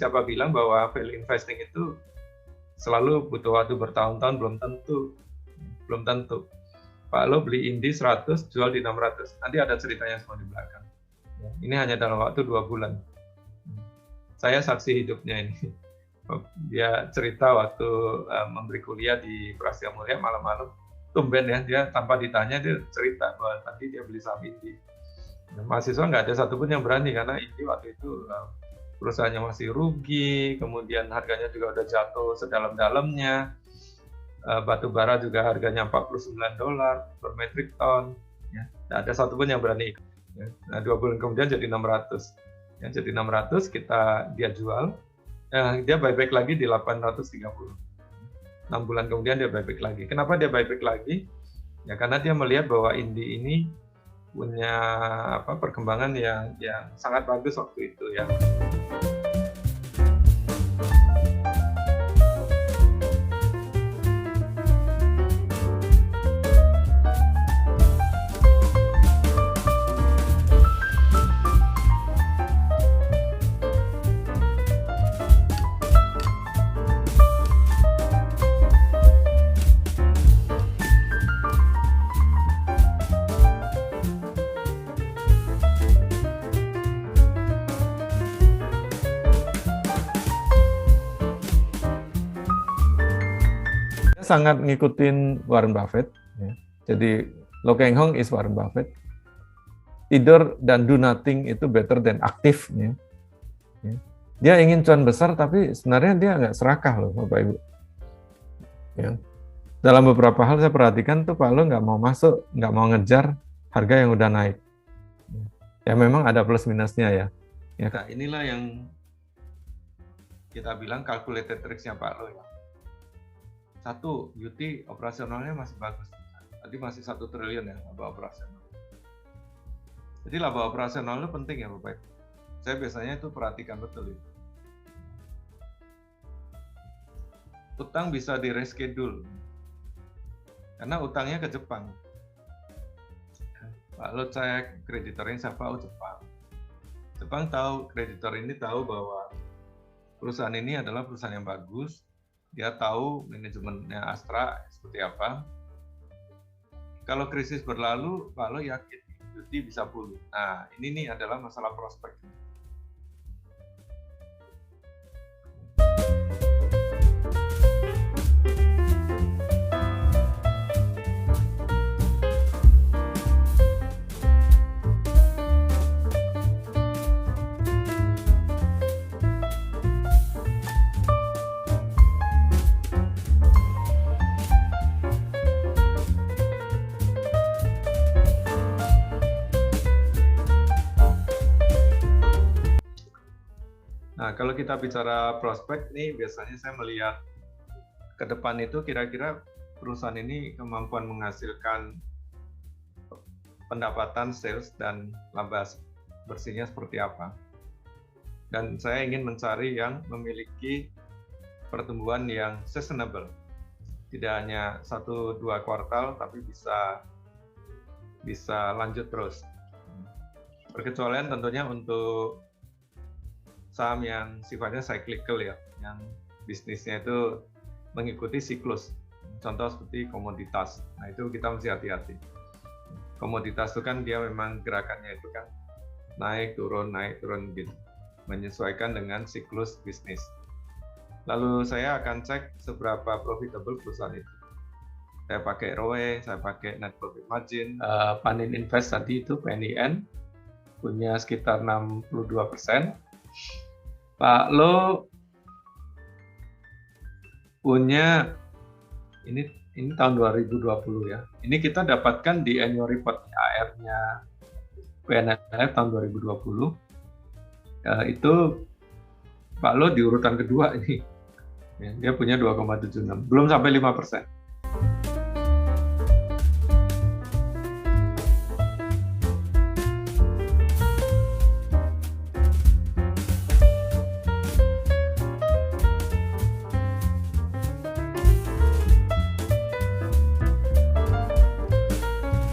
siapa bilang bahwa value investing itu selalu butuh waktu bertahun-tahun? Belum tentu. Pak Lo beli Indi 100, jual di 600. Nanti ada ceritanya semua di belakang. Ini hanya dalam waktu 2 bulan. Saya saksi hidupnya ini. Dia cerita waktu memberi kuliah di Prasetya Mulia malam-malam, tumben ya, dia tanpa ditanya dia cerita bahwa tadi dia beli saham Indi. Mahasiswa nggak ada satupun yang berani karena Indi waktu itu perusahaannya masih rugi, kemudian harganya juga udah jatuh sedalam-dalamnya, batu bara juga harganya $49 per metric ton, ya. Nggak ada satupun yang berani. Ya. Nah, 2 bulan kemudian jadi 600. Ya, jadi 600 dia jual, dia buyback lagi di 830. 6 bulan kemudian dia buyback lagi. Kenapa dia buyback lagi? Ya karena dia melihat bahwa Indi ini punya perkembangan yang sangat bagus waktu itu ya. Sangat ngikutin Warren Buffett. Ya. Jadi Lo Keng Hong is Warren Buffett. Tidur dan do nothing itu better than aktif. Ya. Ya. Dia ingin cuan besar, tapi sebenarnya dia nggak serakah loh, Bapak Ibu. Ya. Dalam beberapa hal saya perhatikan tuh Pak Lo nggak mau masuk, nggak mau ngejar harga yang udah naik. Ya memang ada plus minusnya ya. Ya. Nah, inilah yang kita bilang calculated risk-nya Pak Lo ya. Satu, UT operasionalnya masih bagus. Tadi masih 1 triliun ya laba operasional. Jadi laba operasional itu penting ya Bapak. Saya biasanya itu perhatikan betul itu. Utang bisa di reschedule. Karena utangnya ke Jepang. Pak Lo cek kreditornya siapa? Oh Jepang. Jepang tahu, kreditor ini tahu bahwa perusahaan ini adalah perusahaan yang bagus. Dia tahu manajemennya Astra seperti apa. Kalau krisis berlalu, Pak Lo yakin UT bisa pulih. Nah, ini nih adalah masalah prospek. Nah, kalau kita bicara prospek nih, biasanya saya melihat ke depan itu kira-kira perusahaan ini kemampuan menghasilkan pendapatan sales dan laba bersihnya seperti apa. Dan saya ingin mencari yang memiliki pertumbuhan yang sustainable. Tidak hanya 1-2 kuartal, tapi bisa lanjut terus. Perkecualian tentunya untuk saham yang sifatnya cyclical ya, yang bisnisnya itu mengikuti siklus. Contoh seperti komoditas. Nah, itu kita mesti hati-hati. Komoditas itu kan dia memang gerakannya itu kan naik turun gitu. Menyesuaikan dengan siklus bisnis. Lalu saya akan cek seberapa profitable perusahaan itu. Saya pakai ROE, saya pakai net profit margin. Panin Invest tadi itu PNIN punya sekitar 62%. Pak Lo punya ini tahun 2020 ya. Ini kita dapatkan di annual report AR-nya PNLF tahun 2020. Itu Pak Lo di urutan kedua ini. Ya, dia punya 2,76, belum sampai 5%.